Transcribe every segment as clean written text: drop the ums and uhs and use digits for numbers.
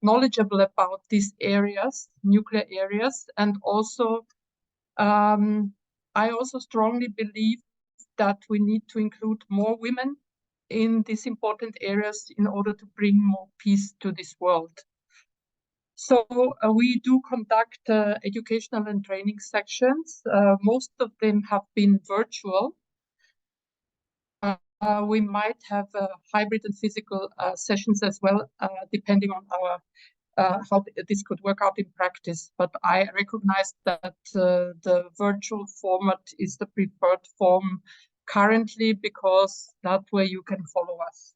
knowledgeable about these areas, nuclear areas, and also I also strongly believe that we need to include more women in these important areas in order to bring more peace to this world. So we do conduct educational and training sections. Most of them have been virtual. We might have hybrid and physical sessions as well, depending on our how this could work out in practice. But I recognize that the virtual format is the preferred form currently, because that way you can follow us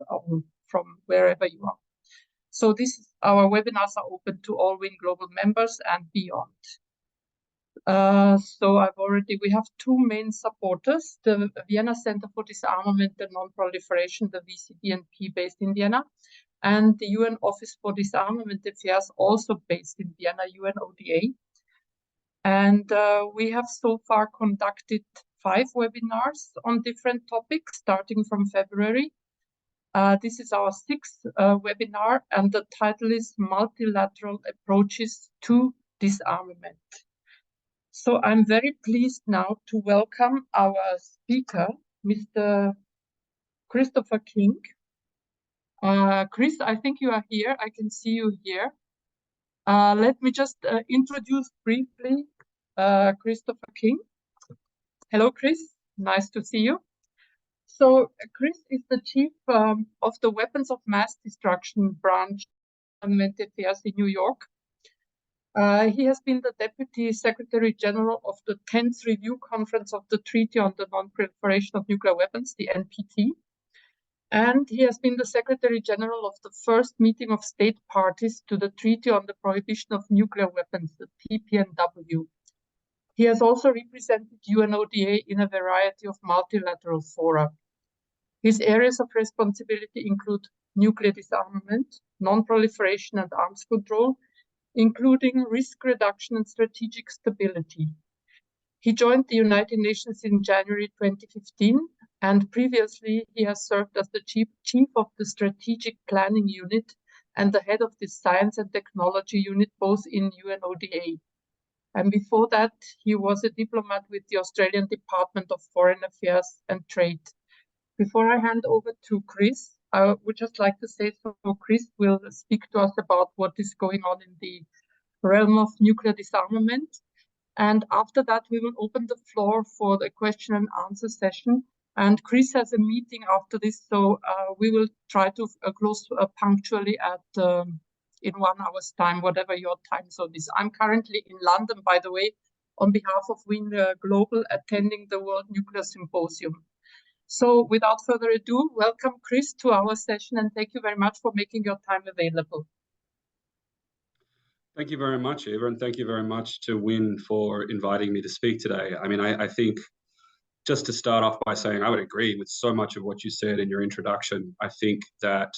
from wherever you are. So our webinars are open to all WiN Global members and beyond. So we have two main supporters, the Vienna Center for Disarmament and Non-Proliferation, the VCDNP, based in Vienna, and the UN Office for Disarmament Affairs, also based in Vienna, UNODA. And we have so far conducted 5 webinars on different topics, starting from February. This is our 6th webinar, and the title is Multilateral Approaches to Disarmament. So I'm very pleased now to welcome our speaker, Mr. Christopher King. Chris, I think you are here. I can see you here. Let me just introduce briefly Christopher King. Hello, Chris. Nice to see you. So Chris is the chief of the Weapons of Mass Destruction branch of Disarmament Affairs in New York. He has been the Deputy Secretary General of the 10th Review Conference of the Treaty on the Non-Proliferation of Nuclear Weapons, the NPT. And he has been the Secretary General of the first meeting of state parties to the Treaty on the Prohibition of Nuclear Weapons, the TPNW. He has also represented UNODA in a variety of multilateral fora. His areas of responsibility include nuclear disarmament, non-proliferation and arms control, including risk reduction and strategic stability. He joined the United Nations in January 2015, and previously he has served as the chief of the Strategic Planning Unit and the head of the Science and Technology Unit, both in UNODA. And before that, he was a diplomat with the Australian Department of Foreign Affairs and Trade. Before I hand over to Chris, I would just like to say, so Chris will speak to us about what is going on in the realm of nuclear disarmament. And after that, we will open the floor for the question and answer session. And Chris has a meeting after this, so we will try to close punctually at in 1 hour's time, whatever your time zone is. I'm currently in London, by the way, on behalf of WiN Global, attending the World Nuclear Symposium. So without further ado, welcome Chris to our session, and thank you very much for making your time available. Thank you very much, Eva, and thank you very much to WiN for inviting me to speak today. I mean, I think just to start off by saying I would agree with so much of what you said in your introduction. I think that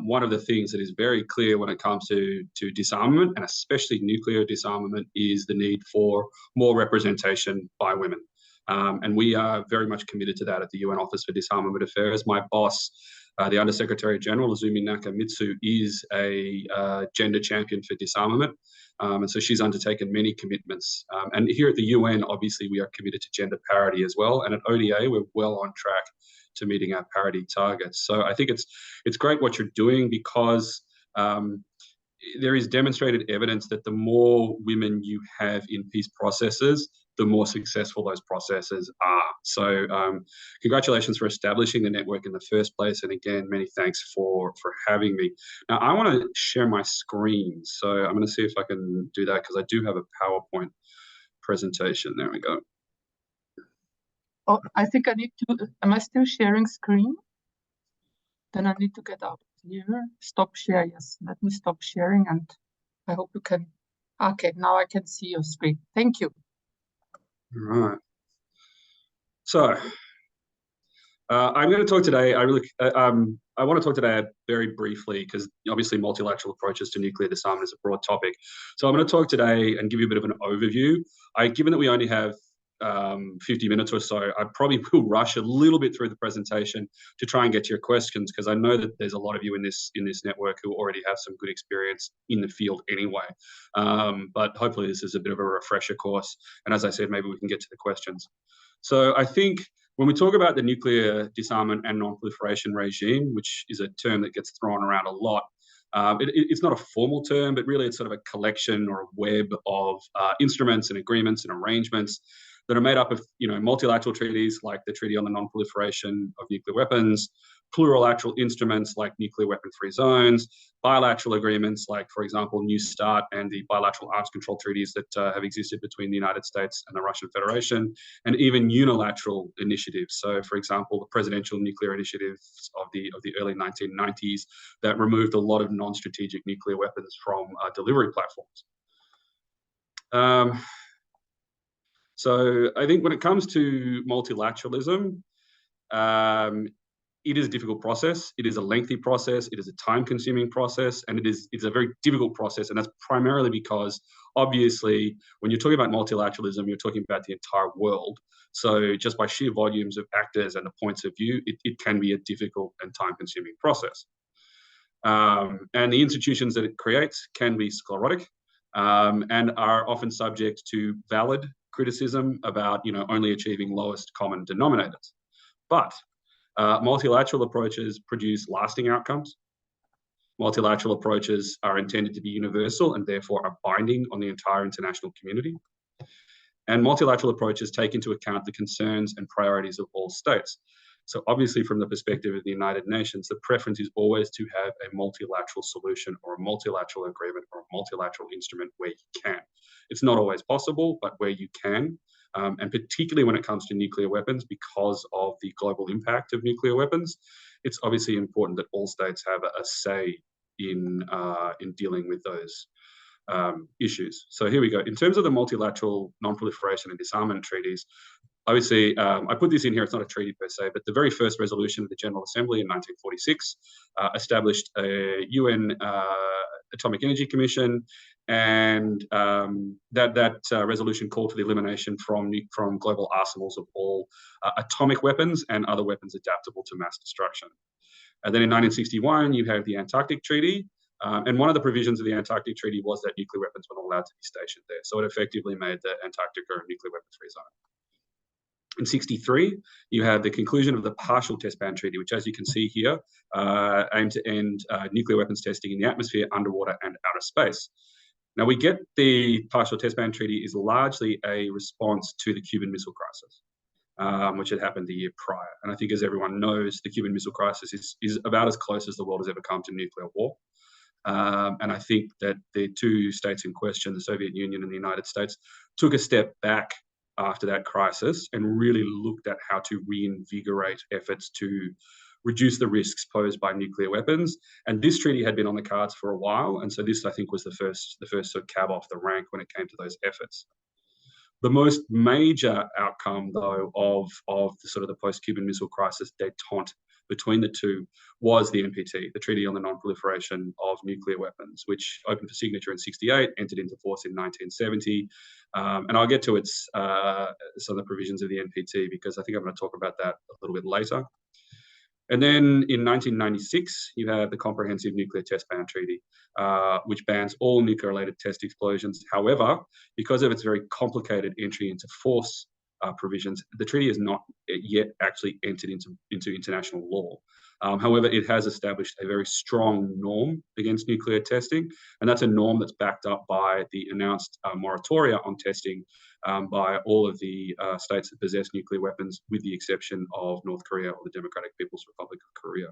one of the things that is very clear when it comes to disarmament, and especially nuclear disarmament, is the need for more representation by women. And we are very much committed to that at the UN Office for Disarmament Affairs. My boss, the Undersecretary General, Azumi Nakamitsu, is a gender champion for disarmament. And so she's undertaken many commitments. And here at the UN, obviously, we are committed to gender parity as well. And at ODA, we're well on track to meeting our parity targets. So I think it's great what you're doing, because there is demonstrated evidence that the more women you have in peace processes, the more successful those processes are. So congratulations for establishing the network in the first place. And again, many thanks for having me. Now, I want to share my screen. So I'm going to see if I can do that, because I do have a PowerPoint presentation. There we go. Oh, I think I need to, am I still sharing screen? Then I need to get out of here. Stop share, yes. Let me stop sharing, and I hope you can, okay, now I can see your screen. Thank you. All right. So I'm going to talk today. I want to talk today very briefly, because obviously multilateral approaches to nuclear disarmament is a broad topic. So I'm going to talk today and give you a bit of an overview. Given that we only have 50 minutes or so, I probably will rush a little bit through the presentation to try and get to your questions, because I know that there's a lot of you in this network who already have some good experience in the field anyway. But hopefully this is a bit of a refresher course. And as I said, maybe we can get to the questions. So I think when we talk about the nuclear disarmament and non-proliferation regime, which is a term that gets thrown around a lot, it's not a formal term, but really it's sort of a collection or a web of instruments and agreements and arrangements that are made up of, multilateral treaties like the Treaty on the Non-Proliferation of Nuclear Weapons, plurilateral instruments like nuclear weapon-free zones, bilateral agreements like, for example, New START and the bilateral arms control treaties that have existed between the United States and the Russian Federation, and even unilateral initiatives. So, for example, the presidential nuclear initiatives of the early 1990s that removed a lot of non-strategic nuclear weapons from delivery platforms. So I think when it comes to multilateralism, it is a difficult process. It is a lengthy process. It is a time-consuming process, and it's a very difficult process. And that's primarily because, obviously, when you're talking about multilateralism, you're talking about the entire world. So just by sheer volumes of actors and the points of view, it can be a difficult and time-consuming process. And the institutions that it creates can be sclerotic and are often subject to valid criticism about, only achieving lowest common denominators. But multilateral approaches produce lasting outcomes. Multilateral approaches are intended to be universal and therefore are binding on the entire international community. And multilateral approaches take into account the concerns and priorities of all states. So obviously, from the perspective of the United Nations, the preference is always to have a multilateral solution or a multilateral agreement or a multilateral instrument where you can. It's not always possible, but where you can, and particularly when it comes to nuclear weapons, because of the global impact of nuclear weapons, it's obviously important that all states have a say in dealing with those issues. So here we go. In terms of the multilateral non-proliferation and disarmament treaties, obviously, I put this in here, it's not a treaty per se, but the very first resolution of the General Assembly in 1946 established a UN Atomic Energy Commission, and that resolution called for the elimination from global arsenals of all atomic weapons and other weapons adaptable to mass destruction. And then in 1961, you have the Antarctic Treaty, and one of the provisions of the Antarctic Treaty was that nuclear weapons were not allowed to be stationed there. So it effectively made the Antarctica a nuclear weapons-free zone. In 1963, you have the conclusion of the Partial Test Ban Treaty, which, as you can see here, aimed to end nuclear weapons testing in the atmosphere, underwater, and outer space. Now, we get the Partial Test Ban Treaty is largely a response to the Cuban Missile Crisis, which had happened the year prior. And I think, as everyone knows, the Cuban Missile Crisis is about as close as the world has ever come to nuclear war. And I think that the two states in question, the Soviet Union and the United States, took a step back after that crisis and really looked at how to reinvigorate efforts to reduce the risks posed by nuclear weapons. And this treaty had been on the cards for a while. And so this, I think, was the first sort of cab off the rank when it came to those efforts. The most major outcome, though, of the sort of the post-Cuban Missile Crisis détente between the two was the NPT, the Treaty on the Non-Proliferation of Nuclear Weapons, which opened for signature in 1968, entered into force in 1970. And I'll get to some of the provisions of the NPT because I think I'm going to talk about that a little bit later. And then in 1996, you have the Comprehensive Nuclear Test Ban Treaty, which bans all nuclear-related test explosions. However, because of its very complicated entry into force provisions, the treaty has not yet actually entered into international law. However, it has established a very strong norm against nuclear testing, and that's a norm that's backed up by the announced moratoria on testing by all of the states that possess nuclear weapons, with the exception of North Korea or the Democratic People's Republic of Korea.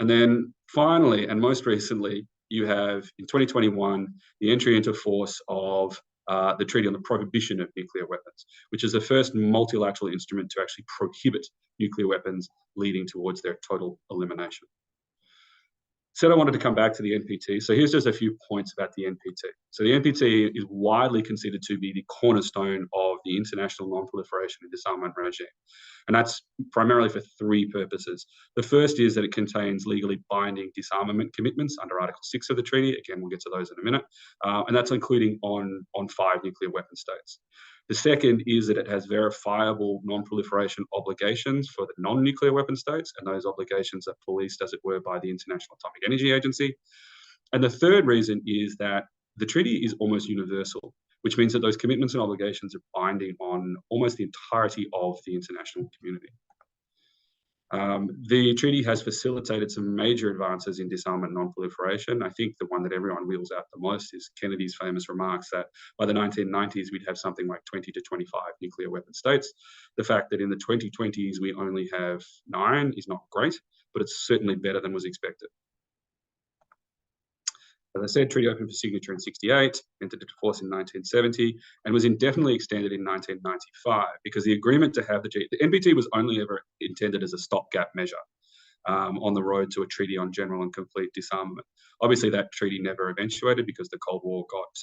And then finally, and most recently, you have in 2021, the entry into force of the Treaty on the Prohibition of Nuclear Weapons, which is the first multilateral instrument to actually prohibit nuclear weapons, leading towards their total elimination. Said I wanted to come back to the NPT. So here's just a few points about the NPT. So the NPT is widely considered to be the cornerstone of the international non-proliferation and disarmament regime. And that's primarily for three purposes. The first is that it contains legally binding disarmament commitments under Article 6 of the treaty. Again, we'll get to those in a minute. And that's including on 5 nuclear weapon states. The second is that it has verifiable non-proliferation obligations for the non-nuclear weapon states, and those obligations are policed, as it were, by the International Atomic Energy Agency. And the third reason is that the treaty is almost universal, which means that those commitments and obligations are binding on almost the entirety of the international community. The treaty has facilitated some major advances in disarmament and non-proliferation. I think the one that everyone wheels out the most is Kennedy's famous remarks that by the 1990s, we'd have something like 20 to 25 nuclear weapon states. The fact that in the 2020s, we only have 9 is not great, but it's certainly better than was expected. As I said, treaty opened for signature in 1968, entered into force in 1970, and was indefinitely extended in 1995 because the agreement to have the NPT was only ever intended as a stopgap measure on the road to a treaty on general and complete disarmament. Obviously, that treaty never eventuated because the Cold War got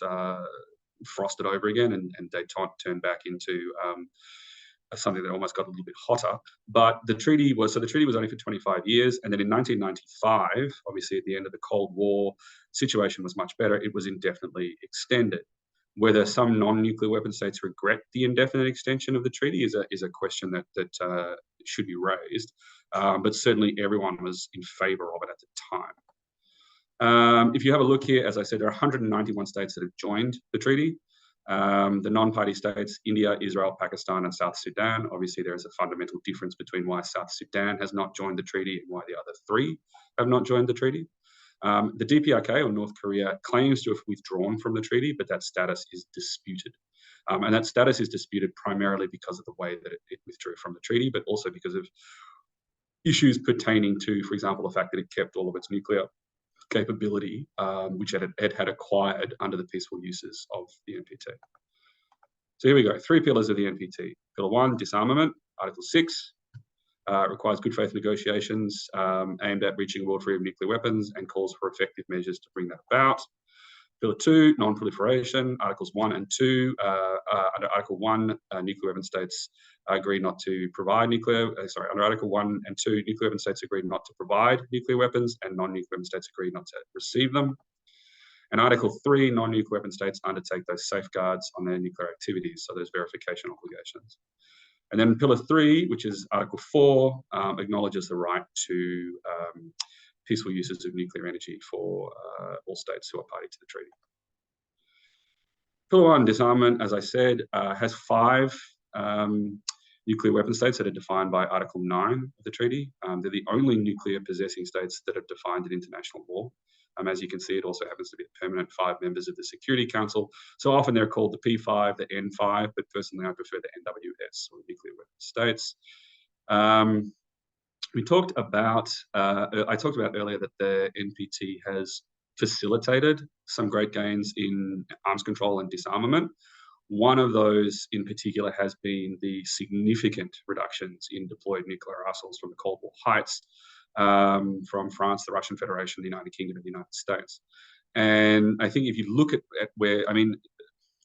frosted over again, and détente turned back into something that almost got a little bit hotter. But the treaty was only for 25 years. And then in 1995, obviously at the end of the Cold War, situation was much better. It was indefinitely extended. Whether some non-nuclear weapon states regret the indefinite extension of the treaty is a question that should be raised. But certainly everyone was in favor of it at the time. If you have a look here, as I said, there are 191 states that have joined the treaty. The non-party states, India, Israel, Pakistan, and South Sudan. Obviously, there is a fundamental difference between why South Sudan has not joined the treaty and why the other 3 have not joined the treaty. The DPRK, or North Korea, claims to have withdrawn from the treaty, but that status is disputed. And that status is disputed primarily because of the way that it withdrew from the treaty, but also because of issues pertaining to, for example, the fact that it kept all of its nuclear capability, which it had acquired under the peaceful uses of the NPT. So here we go, 3 pillars of the NPT. Pillar 1, disarmament, Article 6, requires good faith negotiations aimed at reaching a world free of nuclear weapons and calls for effective measures to bring that about. Pillar 2, non-proliferation, Articles 1 and 2. Under Article 1, nuclear weapon states agree not to provide under Article 1 and 2, nuclear weapon states agree not to provide nuclear weapons, and non-nuclear weapon states agree not to receive them. And Article 3, non-nuclear weapon states undertake those safeguards on their nuclear activities, so those verification obligations. And then Pillar 3, which is Article 4, acknowledges the right to peaceful uses of nuclear energy for all states who are party to the treaty. Pillar 1, disarmament, as I said, has 5 nuclear weapon states that are defined by Article 9 of the treaty. They're the only nuclear possessing states that are defined in international law. As you can see, it also happens to be a permanent 5 members of the Security Council. So often they're called the P5, the N5, but personally I prefer the NWS, or nuclear weapon states. I talked about earlier that the NPT has facilitated some great gains in arms control and disarmament. One of those in particular has been the significant reductions in deployed nuclear arsenals from the Cold War heights from France, the Russian Federation, the United Kingdom, and the United States. And I think if you look at where,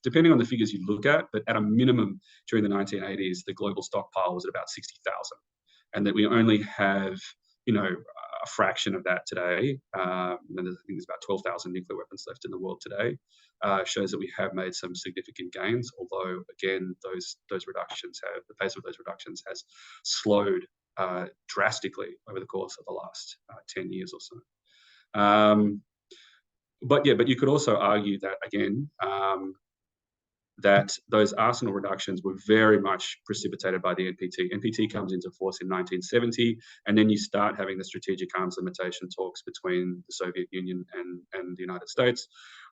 depending on the figures you look at, but at a minimum during the 1980s, the global stockpile was at about 60,000. And that we only have, a fraction of that today. I think there's about 12,000 nuclear weapons left in the world today. Shows that we have made some significant gains, although again, the pace of those reductions has slowed drastically over the course of the last 10 years or so. But you could also argue that again, that those arsenal reductions were very much precipitated by the NPT. NPT comes into force in 1970, and then you start having the strategic arms limitation talks between the Soviet Union and the United States,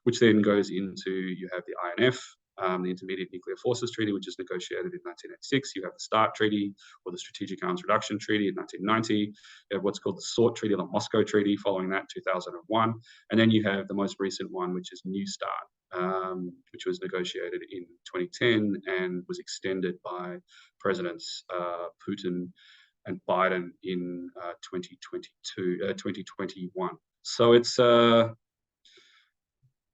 which then goes into, you have the INF, the Intermediate Nuclear Forces Treaty, which is negotiated in 1986. You have the START Treaty, or the Strategic Arms Reduction Treaty in 1990. You have what's called the SORT Treaty, or the Moscow Treaty, following that, 2001. And then you have the most recent one, which is New START, which was negotiated in 2010 and was extended by Presidents Putin and Biden in 2021. So it's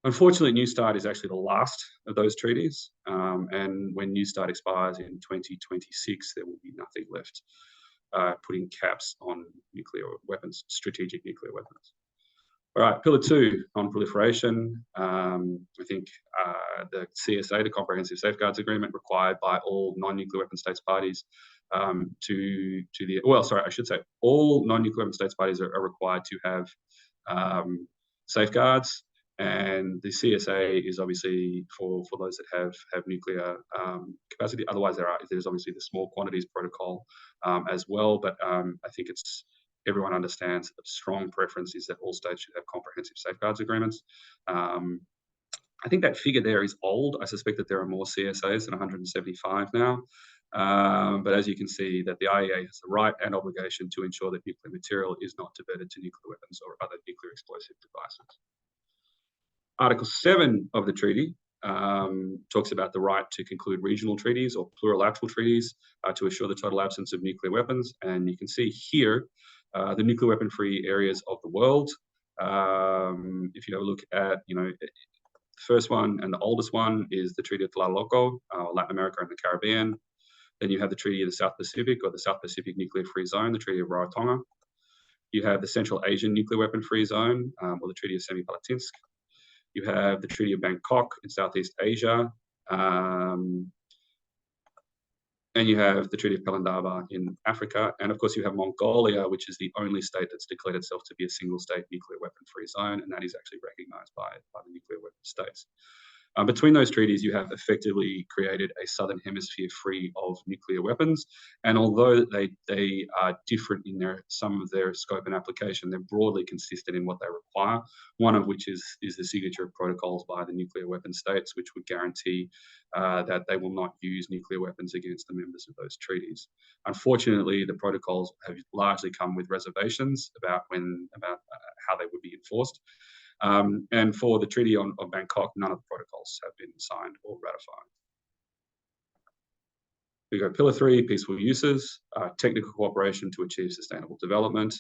unfortunately, New START is actually the last of those treaties, and when New START expires in 2026, there will be nothing left putting caps on nuclear weapons, strategic nuclear weapons. All right, Pillar 2, non-proliferation. I think the CSA, the Comprehensive Safeguards Agreement, required by all non-nuclear weapon states parties all non-nuclear weapon states parties are required to have safeguards, and the CSA is obviously for those that have nuclear capacity. Otherwise, there's obviously the small quantities protocol as well, but I think everyone understands that the strong preference is that all states should have comprehensive safeguards agreements. I think that figure there is old. I suspect that there are more CSAs than 175 now. But as you can see, that the IAEA has the right and obligation to ensure that nuclear material is not diverted to nuclear weapons or other nuclear explosive devices. Article 7 of the treaty talks about the right to conclude regional treaties or plurilateral treaties to assure the total absence of nuclear weapons. And you can see here the nuclear weapon-free areas of the world. If you have a look at, the first one and the oldest one is the Treaty of Tlatelolco, Latin America and the Caribbean. Then you have the Treaty of the South Pacific, or the South Pacific Nuclear Free Zone, the Treaty of Rarotonga. You have the Central Asian Nuclear Weapon Free Zone, or the Treaty of Semipalatinsk. You have the Treaty of Bangkok in Southeast Asia. And you have the Treaty of Pelindaba in Africa. And of course, you have Mongolia, which is the only state that's declared itself to be a single state nuclear weapon free zone. And that is actually recognized by the nuclear weapon states. Between those treaties, you have effectively created a southern hemisphere free of nuclear weapons. And although they are different in some of their scope and application, they're broadly consistent in what they require. One of which is the signature of protocols by the nuclear weapon states, which would guarantee that they will not use nuclear weapons against the members of those treaties. Unfortunately, the protocols have largely come with reservations about how they would be enforced. And for the Treaty of Bangkok, none of the protocols have been signed or ratified. We go Pillar 3, peaceful uses, technical cooperation to achieve sustainable development.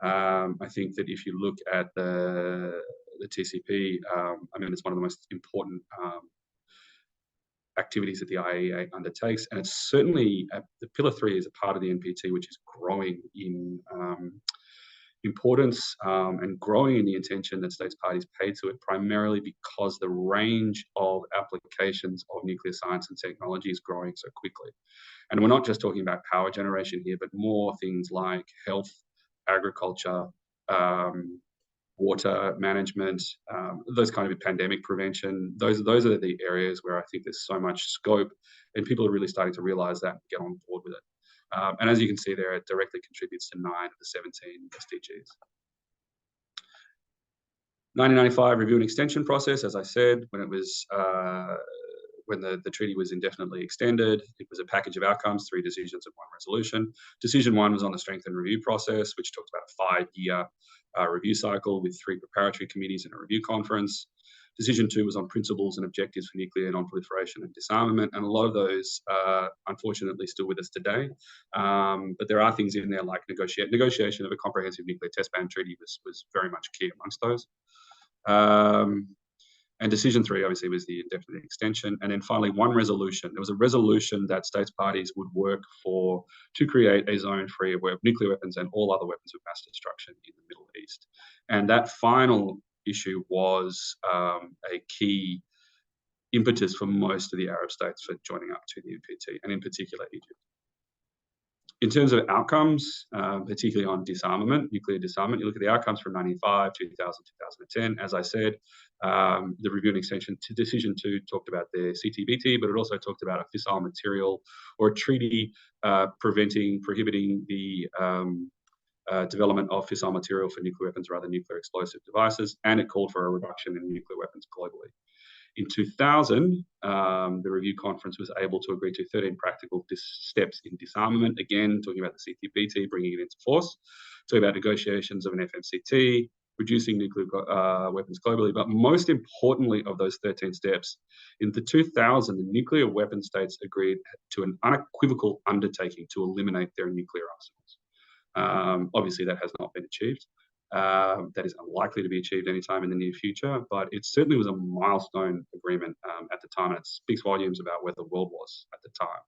I think that if you look at the TCP, it's one of the most important activities that the IAEA undertakes, and it's certainly the Pillar 3 is a part of the NPT which is growing in importance and growing in the attention that states parties pay to it, primarily because the range of applications of nuclear science and technology is growing so quickly. And we're not just talking about power generation here, but more things like health, agriculture, water management, those kind of pandemic prevention. Those are the areas where I think there's so much scope, and people are really starting to realize that and get on board with it. And as you can see there, it directly contributes to 9 of the 17 SDGs. 1995 review and extension process, as I said, when it was when the treaty was indefinitely extended, it was a package of outcomes, 3 decisions and 1 resolution. Decision 1 was on the strength and review process, which talked about a 5-year review cycle with 3 preparatory committees and a review conference. Decision 2 was on principles and objectives for nuclear non-proliferation and disarmament, and a lot of those are unfortunately still with us today. But there are things in there like negotiation of a comprehensive nuclear test ban treaty was very much key amongst those. And decision 3 obviously was the indefinite extension. And then finally, 1 resolution. There was a resolution that states parties would work to create a zone free of nuclear weapons and all other weapons of mass destruction in the Middle East. And that final issue was a key impetus for most of the Arab states for joining up to the NPT, and in particular Egypt. In terms of outcomes, particularly on disarmament, nuclear disarmament, you look at the outcomes from 1995, 2000, 2010. As I said, the review and extension to decision 2 talked about the CTBT, but it also talked about a fissile material or a treaty prohibiting the development of fissile material for nuclear weapons or other nuclear explosive devices, and it called for a reduction in nuclear weapons globally. In 2000, the review conference was able to agree to 13 practical steps in disarmament, again, talking about the CTBT, bringing it into force, talking about negotiations of an FMCT, reducing nuclear weapons globally, but most importantly of those 13 steps, in the 2000, the nuclear weapon states agreed to an unequivocal undertaking to eliminate their nuclear arsenals. Obviously, that has not been achieved. That is unlikely to be achieved anytime in the near future, but it certainly was a milestone agreement at the time, and it speaks volumes about where the world was at the time.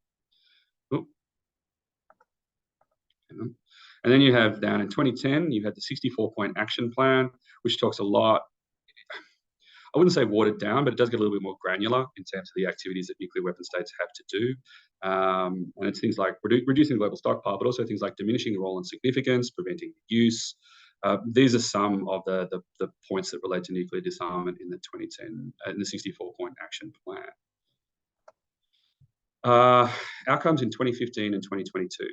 And then you have down in 2010, you had the 64-point action plan, which talks a lot, I wouldn't say watered down, but it does get a little bit more granular in terms of the activities that nuclear weapon states have to do. And it's things like reducing global stockpile, but also things like diminishing the role and significance, preventing use. These are some of the points that relate to nuclear disarmament in the 2010, in the 64-point action plan. Outcomes in 2015 and 2022.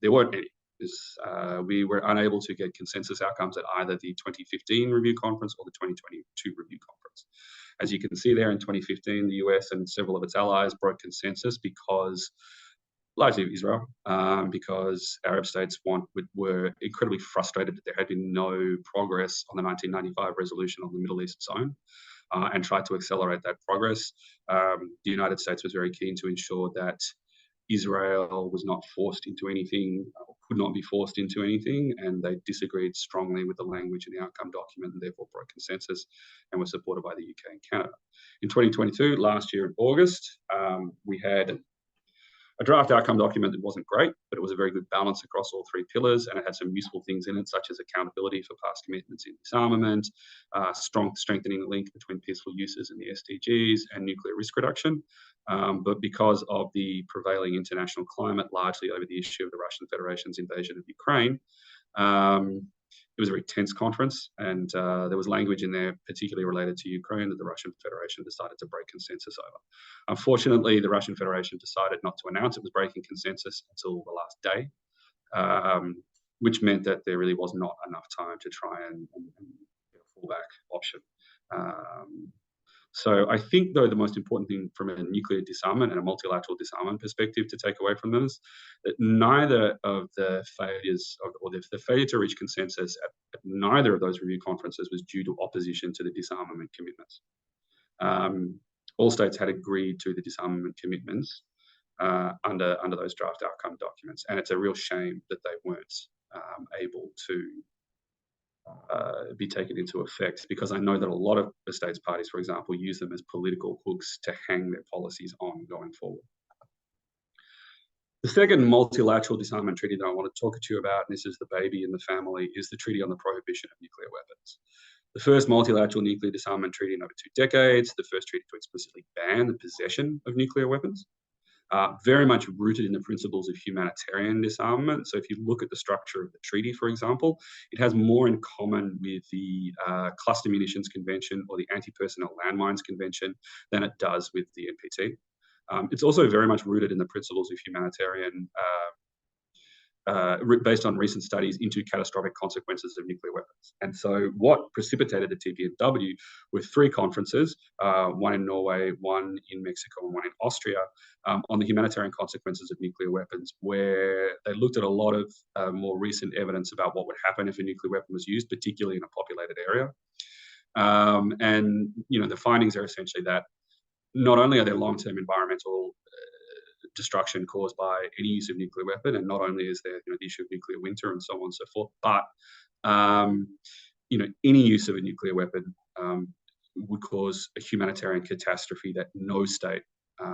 There weren't any. We were unable to get consensus outcomes at either the 2015 review conference or the 2022 review conference. As you can see there, in 2015, the US and several of its allies broke consensus because, largely Israel, because Arab states were incredibly frustrated that there had been no progress on the 1995 resolution on the Middle East zone. And tried to accelerate that progress. The United States was very keen to ensure that Israel was not forced into anything, or could not be forced into anything, and they disagreed strongly with the language in the outcome document and therefore broke consensus and were supported by the UK and Canada. In 2022, last year in August, we had a draft outcome document that wasn't great, but it was a very good balance across all three pillars, and it had some useful things in it, such as accountability for past commitments in disarmament, strengthening the link between peaceful uses and the SDGs, and nuclear risk reduction. But because of the prevailing international climate, largely over the issue of the Russian Federation's invasion of Ukraine, it was a very tense conference, and there was language in there particularly related to Ukraine that the Russian Federation decided to break consensus over. Unfortunately, the Russian Federation decided not to announce it was breaking consensus until the last day, which meant that there really was not enough time to try and get a fallback option. So I think, though, the most important thing from a nuclear disarmament and a multilateral disarmament perspective to take away from this, that neither of the failures, or the failure to reach consensus at neither of those review conferences was due to opposition to the disarmament commitments. All states had agreed to the disarmament commitments under those draft outcome documents, and it's a real shame that they weren't able to be taken into effect, because I know that a lot of the states parties, for example, use them as political hooks to hang their policies on going forward. The second multilateral disarmament treaty that I want to talk to you about, and this is the baby in the family, is the Treaty on the Prohibition of Nuclear Weapons. The first multilateral nuclear disarmament treaty in over 2 decades, the first treaty to explicitly ban the possession of nuclear weapons. Very much rooted in the principles of humanitarian disarmament. So if you look at the structure of the treaty, for example, it has more in common with the Cluster Munitions Convention or the Anti-Personnel Landmines Convention than it does with the NPT. It's also very much rooted in the principles of humanitarian, based on recent studies into catastrophic consequences of nuclear weapons. And so what precipitated the TPNW were 3 conferences, one in Norway, one in Mexico, and one in Austria, on the humanitarian consequences of nuclear weapons, where they looked at a lot of more recent evidence about what would happen if a nuclear weapon was used, particularly in a populated area. And the findings are essentially that not only are there long-term environmental destruction caused by any use of nuclear weapon, and not only is there the issue of nuclear winter and so on and so forth, but any use of a nuclear weapon would cause a humanitarian catastrophe that no state,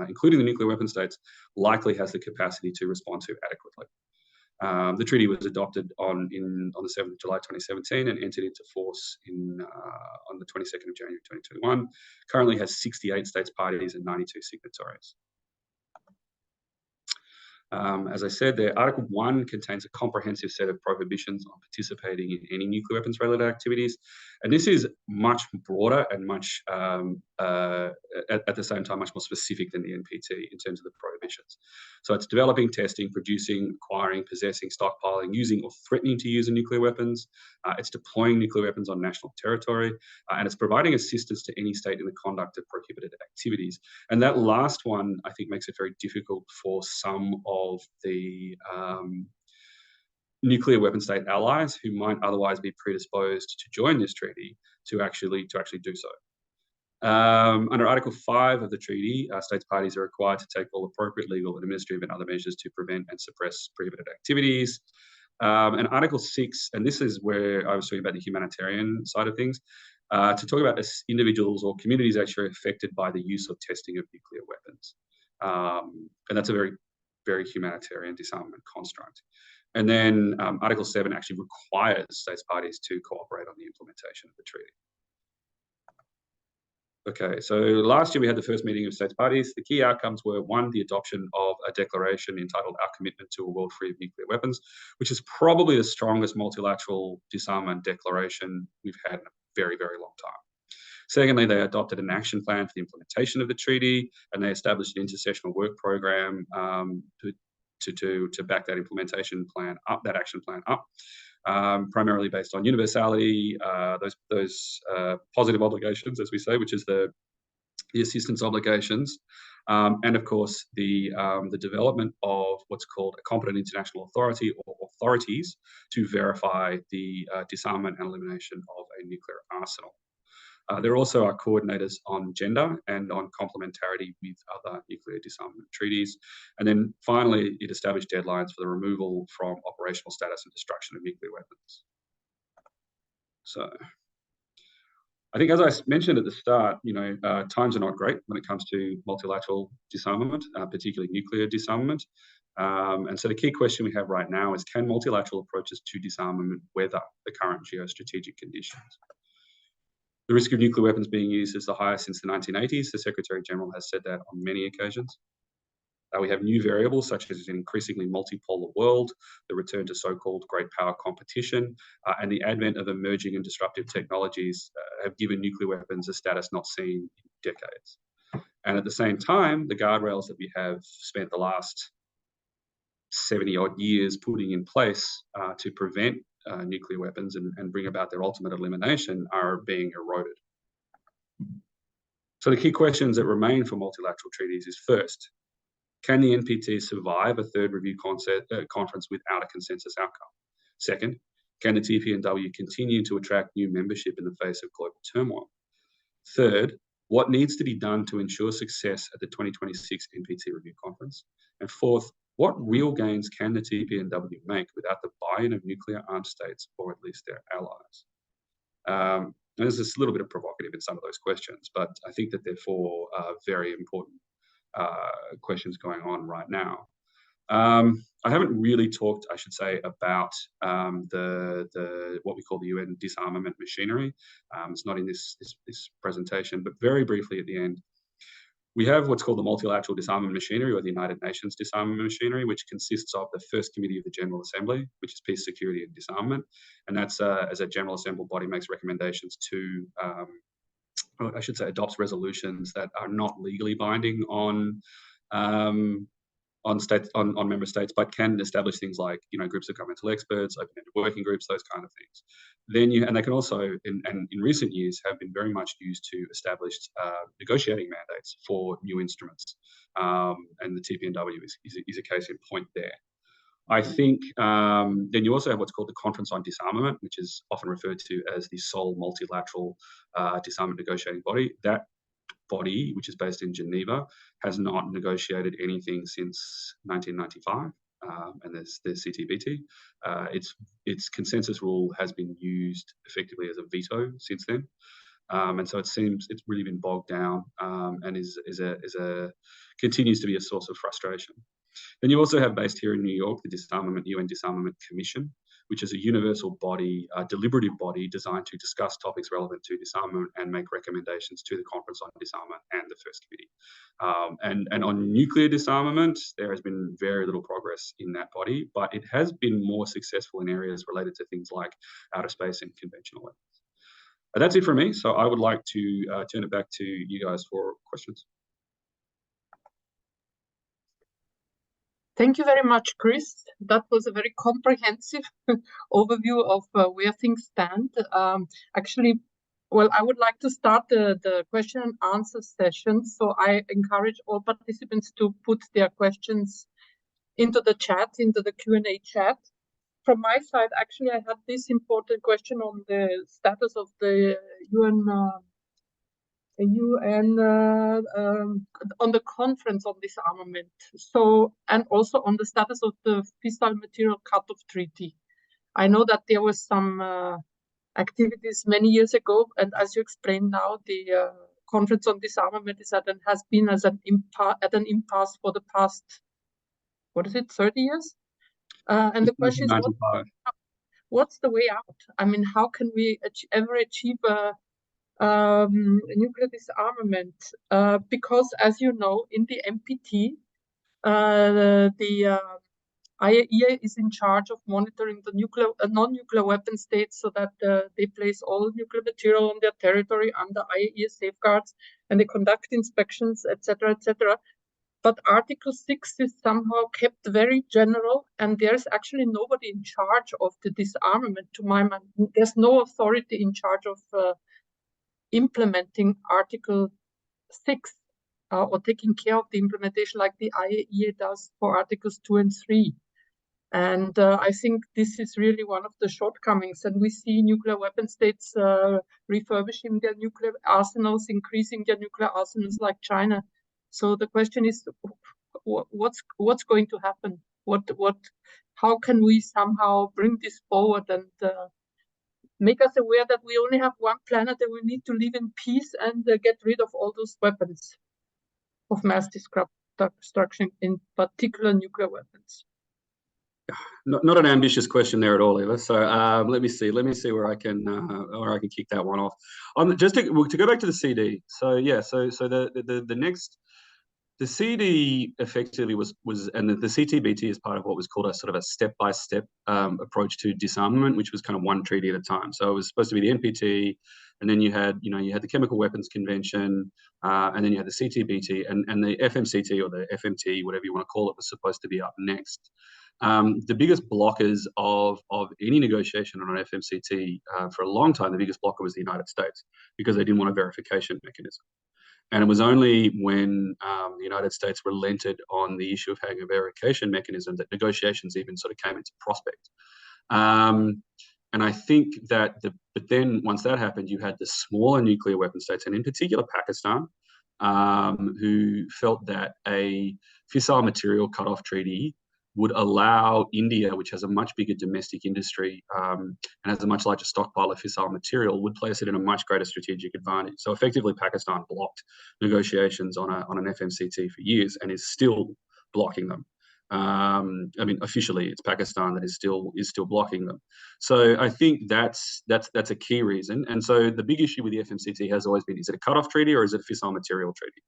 including the nuclear weapon states, likely has the capacity to respond to adequately. The treaty was adopted on the 7th of July 2017 and entered into force on the 22nd of January 2021. Currently has 68 states parties and 92 signatories. As I said there, Article 1 contains a comprehensive set of prohibitions on participating in any nuclear weapons related activities. And this is much broader and much, at the same time, much more specific than the NPT in terms of the prohibitions. So it's developing, testing, producing, acquiring, possessing, stockpiling, using or threatening to use nuclear weapons. It's deploying nuclear weapons on national territory, and it's providing assistance to any state in the conduct of prohibited activities. And that last one, I think, makes it very difficult for some of the nuclear weapon state allies who might otherwise be predisposed to join this treaty to actually do so. Under Article 5 of the treaty, states parties are required to take all appropriate legal, administrative, and other measures to prevent and suppress prohibited activities. And Article 6, and this is where I was talking about the humanitarian side of things, to talk about individuals or communities actually affected by the use or testing of nuclear weapons. And that's a very, very humanitarian disarmament construct. And then Article 7 actually requires states parties to cooperate on the implementation of the treaty. Okay, so last year we had the first meeting of states parties. The key outcomes were, one, the adoption of a declaration entitled Our Commitment to a World Free of Nuclear Weapons, which is probably the strongest multilateral disarmament declaration we've had in a very, very long time. Secondly, they adopted an action plan for the implementation of the treaty, and they established an intersessional work program to back that implementation plan up, that action plan up. Primarily based on universality, those positive obligations, as we say, which is the assistance obligations, and of course the development of what's called a competent international authority or authorities to verify the disarmament and elimination of a nuclear arsenal. There also are coordinators on gender and on complementarity with other nuclear disarmament treaties. And then finally, it established deadlines for the removal from operational status and destruction of nuclear weapons. So I think, as I mentioned at the start, times are not great when it comes to multilateral disarmament, particularly nuclear disarmament. And so the key question we have right now is, can multilateral approaches to disarmament weather the current geostrategic conditions? The risk of nuclear weapons being used is the highest since the 1980s. The Secretary General has said that on many occasions. We have new variables such as an increasingly multipolar world, the return to so-called great power competition, and the advent of emerging and disruptive technologies have given nuclear weapons a status not seen in decades. And at the same time, the guardrails that we have spent the last 70-odd years putting in place to prevent nuclear weapons and bring about their ultimate elimination are being eroded. So the key questions that remain for multilateral treaties is, first, can the NPT survive a third review conference without a consensus outcome? Second, can the TPNW continue to attract new membership in the face of global turmoil? Third, what needs to be done to ensure success at the 2026 NPT review conference? And fourth, what real gains can the TPNW make without the buy-in of nuclear armed states, or at least their allies? And this is a little bit provocative in some of those questions, but I think that they're four very important questions going on right now. I haven't really talked, I should say, about what we call the UN disarmament machinery. It's not in this presentation, but very briefly at the end, we have what's called the Multilateral Disarmament Machinery, or the United Nations Disarmament Machinery, which consists of the First Committee of the General Assembly, which is Peace, Security and Disarmament. And that's, as a General Assembly body, makes recommendations to, I should say, adopts resolutions that are not legally binding on member states, but can establish things like, groups of governmental experts, open-ended working groups, those kind of things. And they can also, in recent years, have been very much used to establish negotiating mandates for new instruments. And the TPNW is a case in point there. I think then you also have what's called the Conference on Disarmament, which is often referred to as the sole multilateral disarmament negotiating body. That body, which is based in Geneva, has not negotiated anything since 1995, and there's CTBT. Its consensus rule has been used effectively as a veto since then, and so it seems it's really been bogged down and continues to be a source of frustration. Then you also have, based here in New York, the UN Disarmament Commission, which is a universal body, a deliberative body designed to discuss topics relevant to disarmament and make recommendations to the Conference on Disarmament and the First Committee. And on nuclear disarmament, there has been very little progress in that body, but it has been more successful in areas related to things like outer space and conventional weapons. That's it from me. So I would like to turn it back to you guys for questions. Thank you very much, Chris. That was a very comprehensive overview of where things stand. Actually, well, I would like to start the question and answer session. So I encourage all participants to put their questions into the chat, into the Q&A chat. From my side, actually, I had this important question on the status of the UN on the conference on disarmament. So, and also on the status of the fissile material cut-off treaty. I know that there was some activities many years ago, and as you explained now, the conference on disarmament has been at an impasse for the past, 30 years? And the question is, 1995. what's the way out? I mean, how can we ever achieve a nuclear disarmament? Because, as you know, in the NPT, the IAEA is in charge of monitoring the non-nuclear weapon states so that they place all nuclear material on their territory under IAEA safeguards, and they conduct inspections, etc., etc. But Article 6 is somehow kept very general, and there's actually nobody in charge of the disarmament, to my mind. There's no authority in charge of implementing Article 6 or taking care of the implementation like the IAEA does for Articles 2 and 3. And I think this is really one of the shortcomings. And we see nuclear weapon states refurbishing their nuclear arsenals, increasing their nuclear arsenals like China. So the question is, what's going to happen? How can we somehow bring this forward and make us aware that we only have one planet and we need to live in peace and get rid of all those weapons of mass destruction, in particular nuclear weapons? Not an ambitious question there at all, Eva. So let me see where I can kick that one off. Just to go back to the CD. So yeah, so the next. The CD effectively was and the CTBT is part of what was called a sort of a step-by-step approach to disarmament, which was kind of one treaty at a time. So it was supposed to be the NPT, and then you had the Chemical Weapons Convention, and then you had the CTBT, and the FMCT or the FMT, whatever you want to call it, was supposed to be up next. The biggest blockers of any negotiation on an FMCT for a long time, the biggest blocker was the United States, because they didn't want a verification mechanism. And it was only when the United States relented on the issue of having a verification mechanism that negotiations even sort of came into prospect. And I think that, but then once that happened, you had the smaller nuclear weapon states, and in particular Pakistan, who felt that a fissile material cutoff treaty would allow India, which has a much bigger domestic industry and has a much larger stockpile of fissile material, would place it in a much greater strategic advantage. So effectively, Pakistan blocked negotiations on an FMCT for years and is still blocking them. I mean, officially, it's Pakistan that is still blocking them. So I think that's a key reason. And so the big issue with the FMCT has always been: is it a cutoff treaty or is it a fissile material treaty?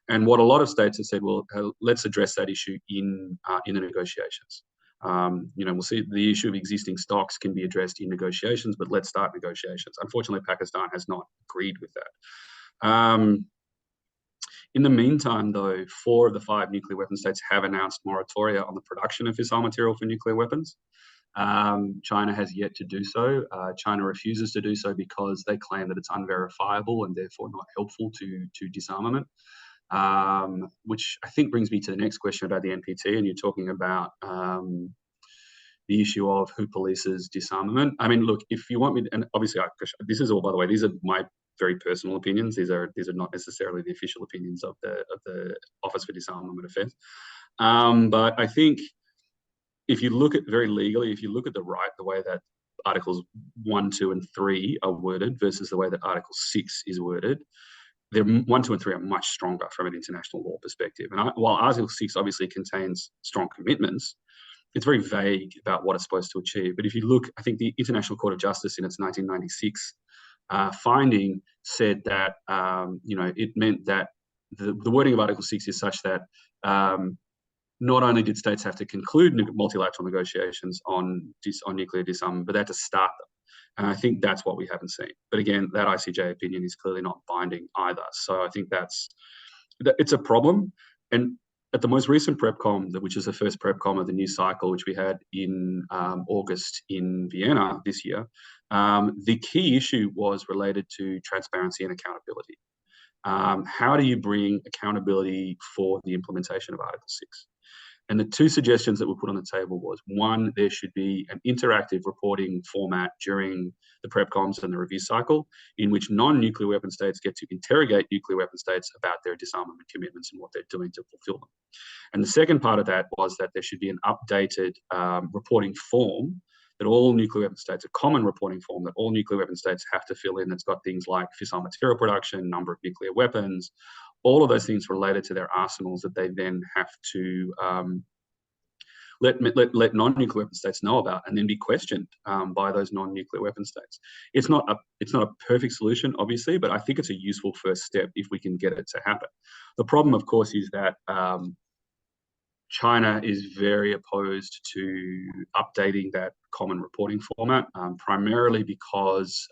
And what a lot of states have said, well, let's address that issue in the negotiations. We'll see the issue of existing stocks can be addressed in negotiations, but let's start negotiations. Unfortunately, Pakistan has not agreed with that. In the meantime, though, 4 of the 5 nuclear weapon states have announced moratoria on the production of fissile material for nuclear weapons. China has yet to do so. China refuses to do so because they claim that it's unverifiable and therefore not helpful to disarmament. Which I think brings me to the next question about the NPT, and you're talking about the issue of who polices disarmament. I mean, look, if you want me to, and obviously, this is all, by the way, these are my very personal opinions. These are not necessarily the official opinions of the Office for Disarmament Affairs. But I think if you look at very legally, if you look at the way that Articles 1, 2, and 3 are worded versus the way that Article 6 is worded, 1, 2, and 3 are much stronger from an international law perspective. And while Article 6 obviously contains strong commitments, it's very vague about what it's supposed to achieve. But if you look, I think the International Court of Justice in its 1996 finding said that it meant that the wording of Article 6 is such that not only did states have to conclude multilateral negotiations on nuclear disarmament, but they had to start them. And I think that's what we haven't seen. But again, that ICJ opinion is clearly not binding either. So I think it's a problem. And at the most recent PrepCom, which is the first PrepCom of the new cycle, which we had in August in Vienna this year, the key issue was related to transparency and accountability. How do you bring accountability for the implementation of Article 6? And the 2 suggestions that were put on the table was, 1, there should be an interactive reporting format during the PrepComs and the review cycle in which non-nuclear weapon states get to interrogate nuclear weapon states about their disarmament commitments and what they're doing to fulfill them. And the second part of that was that there should be an updated reporting form that all nuclear weapon states, a common reporting form that all nuclear weapon states have to fill in, that's got things like fissile material production, number of nuclear weapons, all of those things related to their arsenals that they then have to let non-nuclear weapon states know about, and then be questioned by those non-nuclear weapon states. It's not a perfect solution, obviously, but I think it's a useful first step if we can get it to happen. The problem, of course, is that China is very opposed to updating that common reporting format, primarily because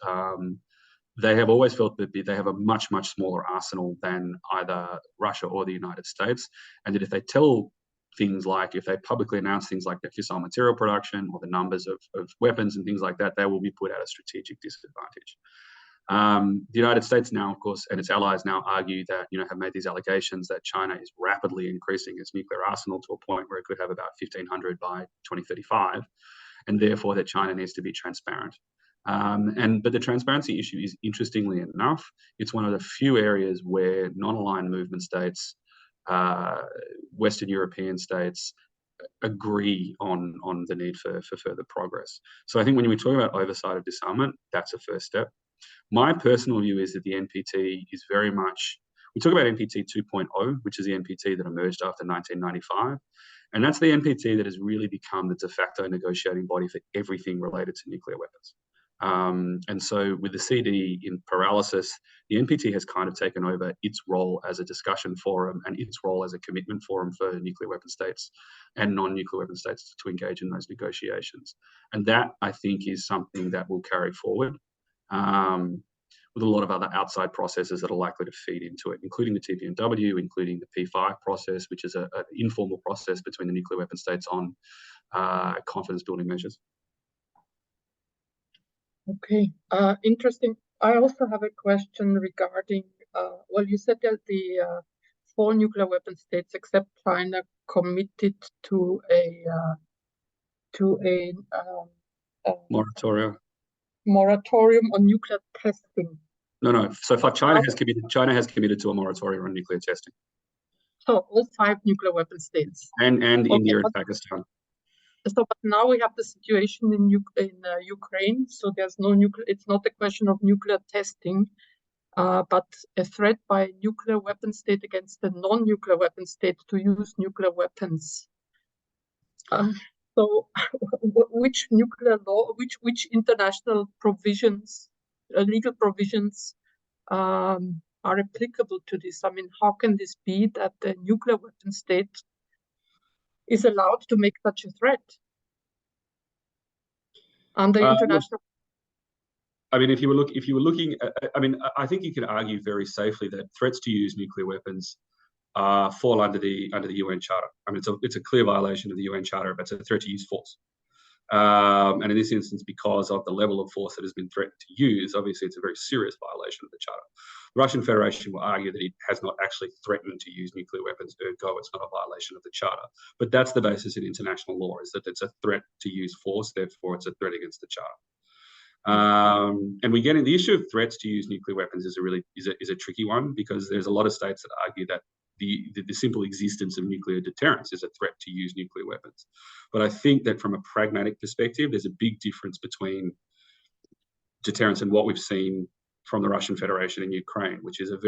they have always felt that they have a much, much smaller arsenal than either Russia or the United States, and that if they tell things like, if they publicly announce things like the fissile material production or the numbers of weapons and things like that, they will be put at a strategic disadvantage. The United States now, of course, and its allies now argue that, have made these allegations that China is rapidly increasing its nuclear arsenal to a point where it could have about 1,500 by 2035, and therefore that China needs to be transparent. But the transparency issue is, interestingly enough, it's one of the few areas where non-aligned movement states, Western European states, agree on the need for further progress. So I think when we talk about oversight of disarmament, that's a first step. My personal view is that the NPT is very much, we talk about NPT 2.0, which is the NPT that emerged after 1995. And that's the NPT that has really become the de facto negotiating body for everything related to nuclear weapons. And so with the CD in paralysis, the NPT has kind of taken over its role as a discussion forum and its role as a commitment forum for nuclear weapon states and non-nuclear weapon states to engage in those negotiations. And that, I think, is something that will carry forward with a lot of other outside processes that are likely to feed into it, including the TPNW, including the P5 process, which is an informal process between the nuclear weapon states on confidence building measures. Okay, interesting. I also have a question regarding, well, you said that the 4 nuclear weapon states except China committed to a moratorium on nuclear testing. No. So far, China has committed to a moratorium on nuclear testing. So all 5 nuclear weapon states. And India and Pakistan. So, but now we have the situation in Ukraine. So there's no nuclear. It's not a question of nuclear testing, but a threat by a nuclear weapon state against a non-nuclear weapon state to use nuclear weapons. So, which nuclear law, which international provisions, legal provisions, are applicable to this? I mean, how can this be that the nuclear weapon state is allowed to make such a threat under international? I mean, if you were looking at, I mean, I think you could argue very safely that threats to use nuclear weapons fall under the UN Charter. I mean, it's a clear violation of the UN Charter, but it's a threat to use force. And in this instance, because of the level of force that has been threatened to use, obviously it's a very serious violation of the Charter. The Russian Federation will argue that it has not actually threatened to use nuclear weapons, ergo it's not a violation of the Charter. But that's the basis in international law, is that it's a threat to use force, therefore it's a threat against the Charter. And we get in the issue of threats to use nuclear weapons is a tricky one, because there's a lot of states that argue that the simple existence of nuclear deterrence is a threat to use nuclear weapons. But I think that from a pragmatic perspective, there's a big difference between deterrence and what we've seen from the Russian Federation in Ukraine, which is is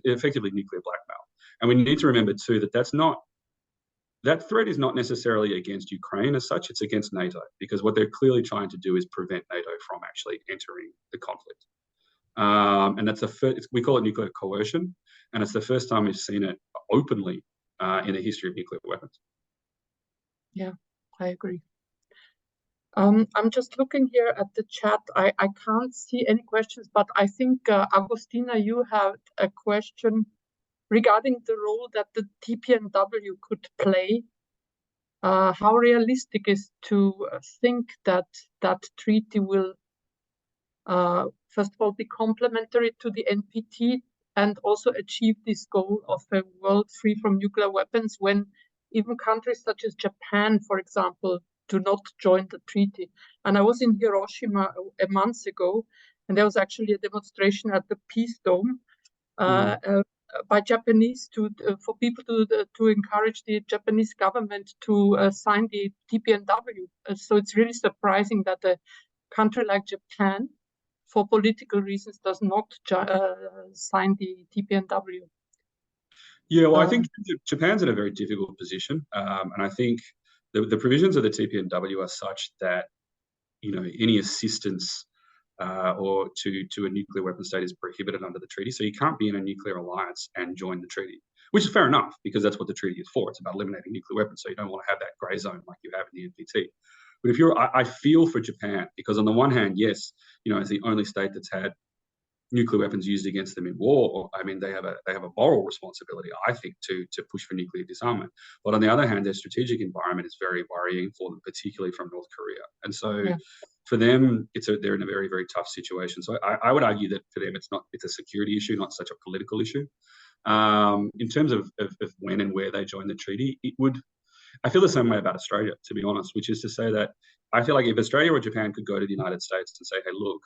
effectively nuclear blackmail. And we need to remember too that threat is not necessarily against Ukraine as such, it's against NATO, because what they're clearly trying to do is prevent NATO from actually entering the conflict. And that's we call it nuclear coercion, and it's the first time we've seen it openly in the history of nuclear weapons. Yeah, I agree. I'm just looking here at the chat. I can't see any questions, but I think, Agostina, you have a question regarding the role that the TPNW could play. How realistic is to think that that treaty will first of all, be complementary to the NPT and also achieve this goal of a world free from nuclear weapons, when even countries such as Japan, for example, do not join the treaty. And I was in Hiroshima a month ago, and there was actually a demonstration at the Peace Dome by Japanese for people to encourage the Japanese government to sign the TPNW. So it's really surprising that a country like Japan, for political reasons, does not sign the TPNW. Yeah, well, I think Japan's in a very difficult position, and I think the provisions of the TPNW are such that any assistance or to a nuclear weapon state is prohibited under the treaty. So you can't be in a nuclear alliance and join the treaty, which is fair enough because that's what the treaty is for. It's about eliminating nuclear weapons. So you don't want to have that grey zone like you have in the NPT. But I feel for Japan because on the one hand, yes, as the only state that's had nuclear weapons used against them in war, I mean, they have a moral responsibility, I think, to push for nuclear disarmament. But on the other hand, their strategic environment is very worrying for them, particularly from North Korea. And so, for them, they're in a very, very tough situation. So I would argue that for them, it's a security issue, not such a political issue. In terms of when and where they join the treaty, I feel the same way about Australia, to be honest, which is to say that I feel like if Australia or Japan could go to the United States and say, hey, look,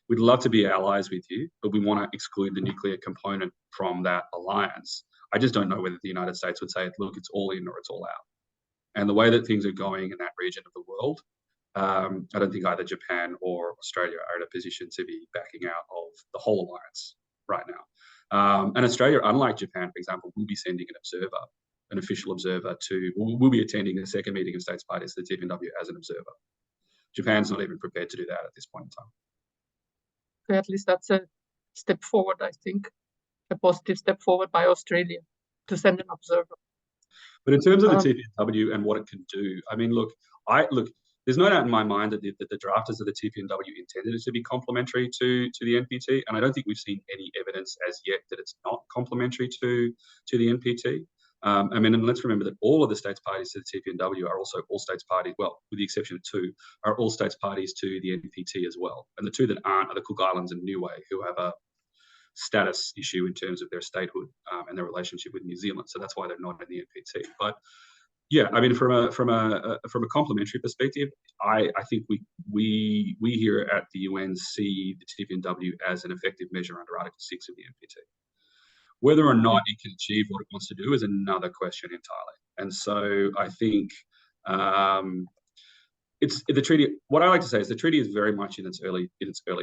we'd love to be allies with you, but we want to exclude the nuclear component from that alliance. I just don't know whether the United States would say, look, it's all in or it's all out. And the way that things are going in that region of the world, I don't think either Japan or Australia are in a position to be backing out of the whole alliance right now. And Australia, unlike Japan, for example, will be sending an official observer will be attending the second meeting of states parties to the TPNW as an observer. Japan's not even prepared to do that at this point in time. At least that's a step forward, I think, a positive step forward by Australia to send an observer. But in terms of the TPNW and what it can do, I mean, look, there's no doubt in my mind that the drafters of the TPNW intended it to be complementary to the NPT, and I don't think we've seen any evidence as yet that it's not complementary to the NPT. I mean, and let's remember that all of the states parties to the TPNW are also all states parties, well, with the exception of two, are all states parties to the NPT as well. And the two that aren't are the Cook Islands and Niue, who have a status issue in terms of their statehood and their relationship with New Zealand. So that's why they're not in the NPT. But yeah, I mean, from a complementary perspective, I think we here at the UN see the TPNW as an effective measure under Article 6 of the NPT. Whether or not it can achieve what it wants to do is another question entirely. And so I think it's the treaty. What I like to say is the treaty is very much in its early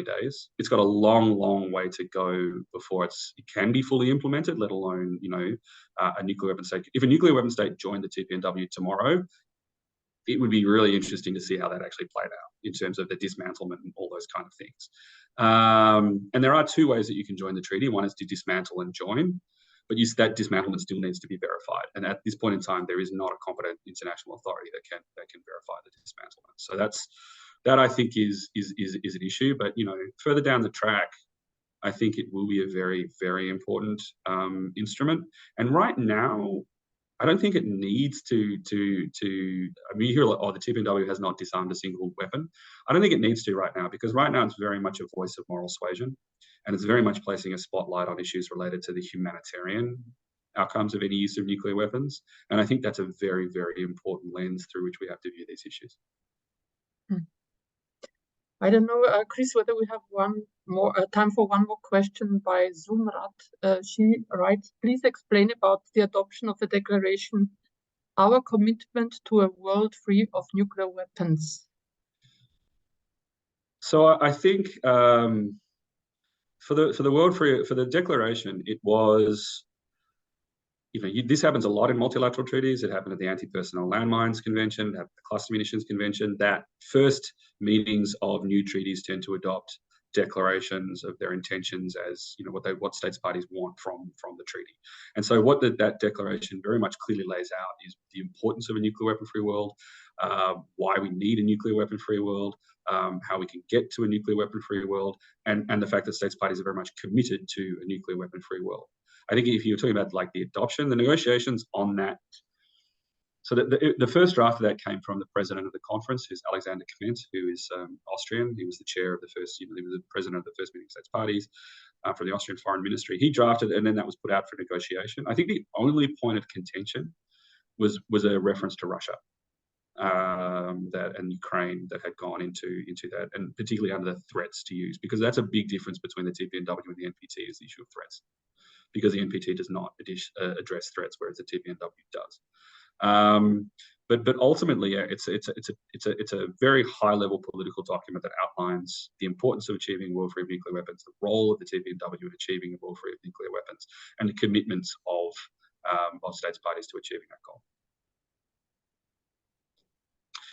days. It's got a long way to go before it can be fully implemented, let alone a nuclear weapon state. If a nuclear weapon state joined the TPNW tomorrow, it would be really interesting to see how that actually played out in terms of the dismantlement and all those kind of things. And there are two ways that you can join the treaty. One is to dismantle and join, but that dismantlement still needs to be verified. And at this point in time, there is not a competent international authority that can verify the dismantlement. So that I think is an issue. But further down the track, I think it will be a very, very important instrument. And right now, I don't think it needs to. I mean, you hear like, the TPNW has not disarmed a single weapon. I don't think it needs to right now because right now it's very much a voice of moral suasion, and it's very much placing a spotlight on issues related to the humanitarian outcomes of any use of nuclear weapons. And I think that's a very, very important lens through which we have to view these issues. I don't know, Chris, whether we have time for one more question by Zumrat. She writes, please explain about the adoption of the declaration, our commitment to a world free of nuclear weapons. So I think for the world free, for the declaration, it was, this happens a lot in multilateral treaties. It happened at the Anti-Personnel Landmines Convention, at the Cluster Munitions Convention, that first meetings of new treaties tend to adopt declarations of their intentions as, what states parties want from the treaty. And so what that declaration very much clearly lays out is the importance of a nuclear weapon-free world, why we need a nuclear weapon-free world, how we can get to a nuclear weapon-free world, and the fact that states parties are very much committed to a nuclear weapon-free world. I think if you're talking about like the adoption, the negotiations on that, so the first draft of that came from the president of the conference, who's Alexander Kment, who is Austrian. He was the chair of the first, he was the president of the first meeting of states parties from the Austrian Foreign Ministry. He drafted, and then that was put out for negotiation. I think the only point of contention was a reference to Russia and Ukraine that had gone into that, and particularly under the threats to use, because that's a big difference between the TPNW and the NPT is the issue of threats. Because the NPT does not address threats, whereas the TPNW does. But ultimately, yeah, it's a very high level political document that outlines the importance of achieving war-free nuclear weapons, the role of the TPNW in achieving a war-free nuclear weapons, and the commitments of states parties to achieving that goal.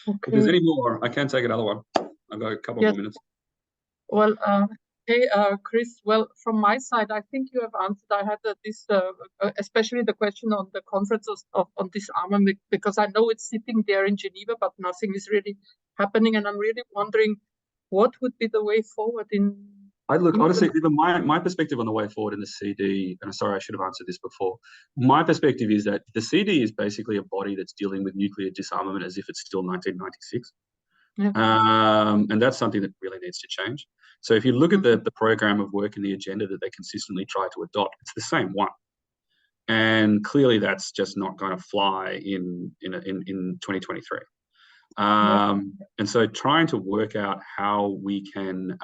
Okay. If there's any more, I can take another one. I've got a couple more minutes. Well, hey, Chris, well, from my side, I think you have answered. I had this, especially the question on the conference on disarmament, because I know it's sitting there in Geneva, but nothing is really happening. And I'm really wondering what would be the way forward in... Honestly, even my perspective on the way forward in the CD, and sorry, I should have answered this before. My perspective is that the CD is basically a body that's dealing with nuclear disarmament as if it's still 1996. Yeah. And that's something that really needs to change. So if you look at the program of work and the agenda that they consistently try to adopt, it's the same one. And clearly that's just not going to fly in 2023. And so trying to work out how we can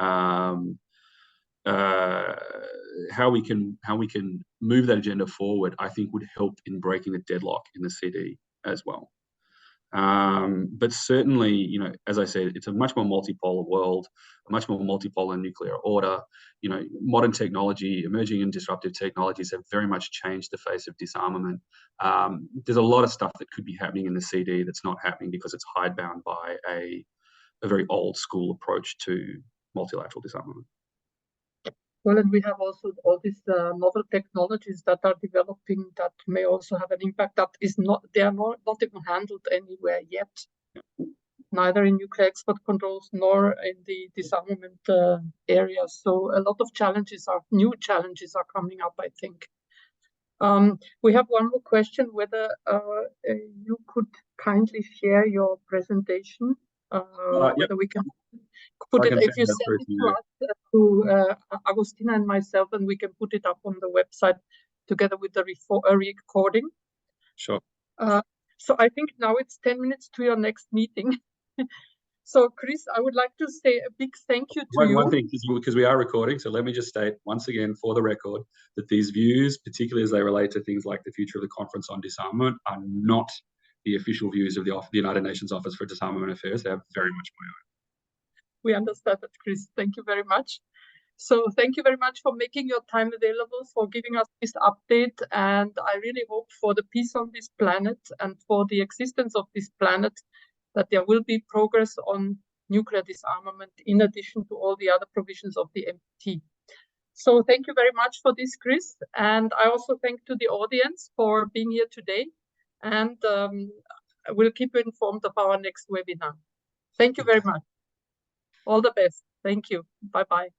move that agenda forward, I think would help in breaking the deadlock in the CD as well. But certainly, you know, as I said, it's a much more multipolar world, a much more multipolar nuclear order. You know, modern technology, emerging and disruptive technologies have very much changed the face of disarmament. There's a lot of stuff that could be happening in the CD that's not happening because it's hidebound by a very old school approach to multilateral disarmament. Well, and we have also all these novel technologies that are developing that may also have an impact that is not, they are not even handled anywhere yet, neither in nuclear export controls nor in the disarmament area. So a lot of new challenges are coming up, I think. We have one more question, whether you could kindly share your presentation, whether we can put it, if you send it to us, to Agustina and myself, and we can put it up on the website together with the recording. Sure. So I think now it's 10 minutes to your next meeting. So Chris, I would like to say a big thank you to you. One thing, because we are recording, so let me just state once again for the record that these views, particularly as they relate to things like the future of the Conference on Disarmament, are not the official views of the United Nations Office for Disarmament Affairs. They are very much my own. We understand that, Chris. Thank you very much. So thank you very much for making your time available, for giving us this update. And I really hope for the peace on this planet and for the existence of this planet that there will be progress on nuclear disarmament in addition to all the other provisions of the MT. So thank you very much for this, Chris. And I also thank to the audience for being here today. And we'll keep you informed of our next webinar. Thank you very much. All the best. Thank you. Bye-bye.